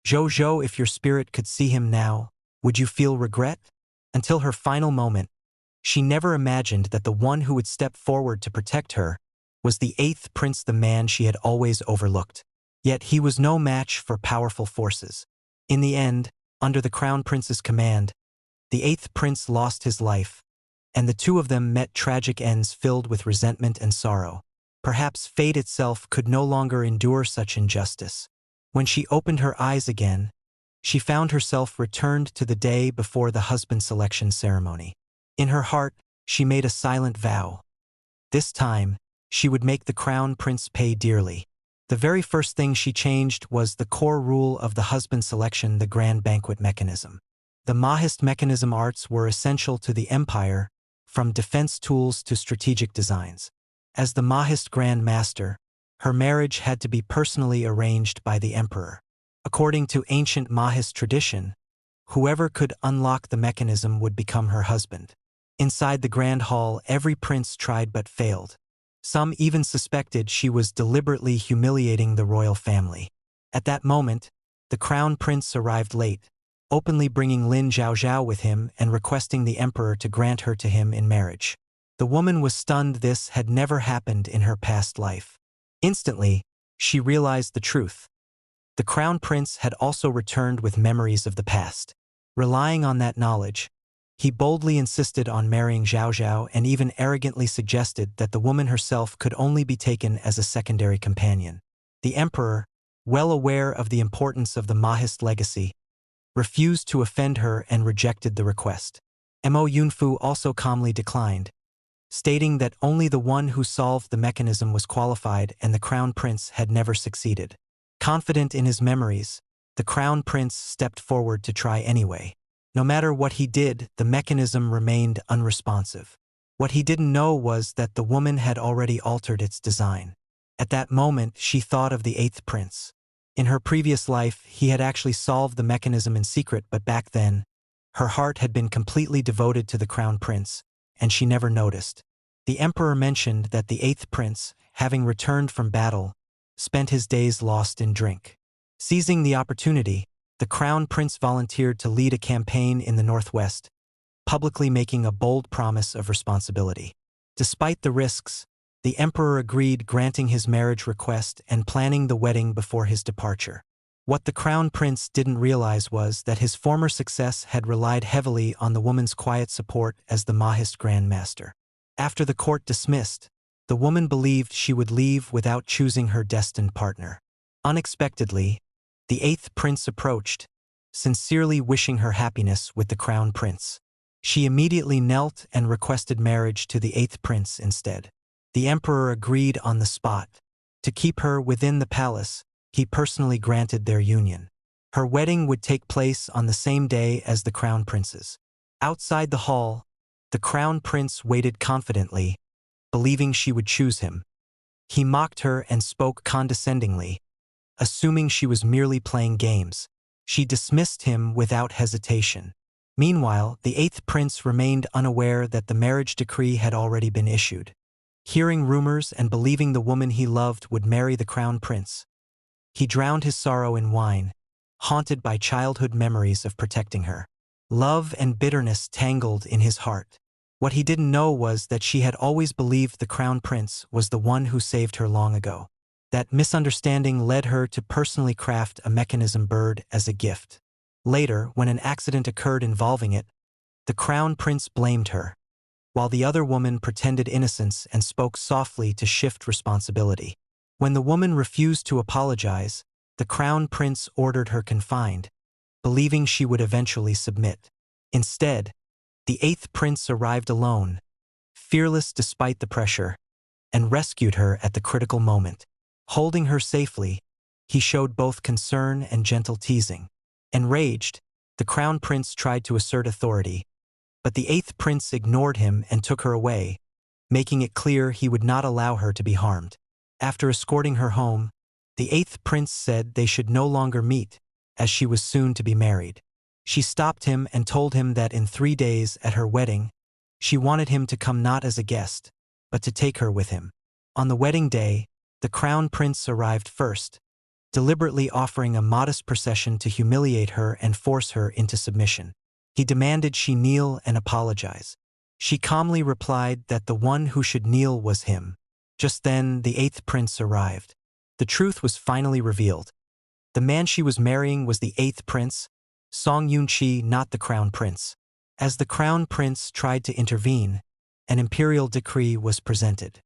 Jojo, if your spirit could see him now, would you feel regret? Until her final moment, she never imagined that the one who would step forward to protect her was the eighth prince, the man she had always overlooked. Yet he was no match for powerful forces. In the end, under the crown prince's command, the eighth prince lost his life, and the two of them met tragic ends filled with resentment and sorrow. Perhaps fate itself could no longer endure such injustice. When she opened her eyes again, she found herself returned to the day before the husband selection ceremony. In her heart, she made a silent vow. This time, she would make the crown prince pay dearly. The very first thing she changed was the core rule of the husband selection, the grand banquet mechanism. The Mahist mechanism arts were essential to the empire, from defense tools to strategic designs. As the Mahist Grand Master, her marriage had to be personally arranged by the emperor. According to ancient Mahist tradition, whoever could unlock the mechanism would become her husband. Inside the grand hall, every prince tried but failed. Some even suspected she was deliberately humiliating the royal family. At that moment, the crown prince arrived late, openly bringing Lin Zhaozhao with him and requesting the emperor to grant her to him in marriage. The woman was stunned. This had never happened in her past life. Instantly, she realized the truth. The crown prince had also returned with memories of the past. Relying on that knowledge, he boldly insisted on marrying Zhaozhao and even arrogantly suggested that the woman herself could only be taken as a secondary companion. The emperor, well aware of the importance of the Mahist legacy, refused to offend her and rejected the request. Mo Yunfu also calmly declined, stating that only the one who solved the mechanism was qualified and the crown prince had never succeeded. Confident in his memories, the crown prince stepped forward to try anyway. No matter what he did, the mechanism remained unresponsive. What he didn't know was that the woman had already altered its design. At that moment, she thought of the eighth prince. In her previous life, he had actually solved the mechanism in secret, but back then, her heart had been completely devoted to the crown prince, and she never noticed. The emperor mentioned that the eighth prince, having returned from battle, spent his days lost in drink. Seizing the opportunity, the crown prince volunteered to lead a campaign in the northwest, publicly making a bold promise of responsibility. Despite the risks, the emperor agreed, granting his marriage request and planning the wedding before his departure. What the crown prince didn't realize was that his former success had relied heavily on the woman's quiet support as the Mahist Grand Master. After the court dismissed, the woman believed she would leave without choosing her destined partner. Unexpectedly, the eighth prince approached, sincerely wishing her happiness with the crown prince. She immediately knelt and requested marriage to the eighth prince instead. The emperor agreed on the spot. To keep her within the palace, he personally granted their union. Her wedding would take place on the same day as the crown prince's. Outside the hall, the crown prince waited confidently, believing she would choose him. He mocked her and spoke condescendingly, assuming she was merely playing games. She dismissed him without hesitation. Meanwhile, the eighth prince remained unaware that the marriage decree had already been issued. Hearing rumors and believing the woman he loved would marry the crown prince, he drowned his sorrow in wine, haunted by childhood memories of protecting her. Love and bitterness tangled in his heart. What he didn't know was that she had always believed the crown prince was the one who saved her long ago. That misunderstanding led her to personally craft a mechanism bird as a gift. Later, when an accident occurred involving it, the crown prince blamed her, while the other woman pretended innocence and spoke softly to shift responsibility. When the woman refused to apologize, the crown prince ordered her confined, believing she would eventually submit. Instead, the eighth prince arrived alone, fearless despite the pressure, and rescued her at the critical moment. Holding her safely, he showed both concern and gentle teasing. Enraged, the crown prince tried to assert authority, but the eighth prince ignored him and took her away, making it clear he would not allow her to be harmed. After escorting her home, the eighth prince said they should no longer meet, as she was soon to be married. She stopped him and told him that in 3 days at her wedding, she wanted him to come not as a guest, but to take her with him. On the wedding day, the crown prince arrived first, deliberately offering a modest procession to humiliate her and force her into submission. He demanded she kneel and apologize. She calmly replied that the one who should kneel was him. Just then, the eighth prince arrived. The truth was finally revealed. The man she was marrying was the eighth prince, Song Yun-chi, not the crown prince. As the crown prince tried to intervene, an imperial decree was presented.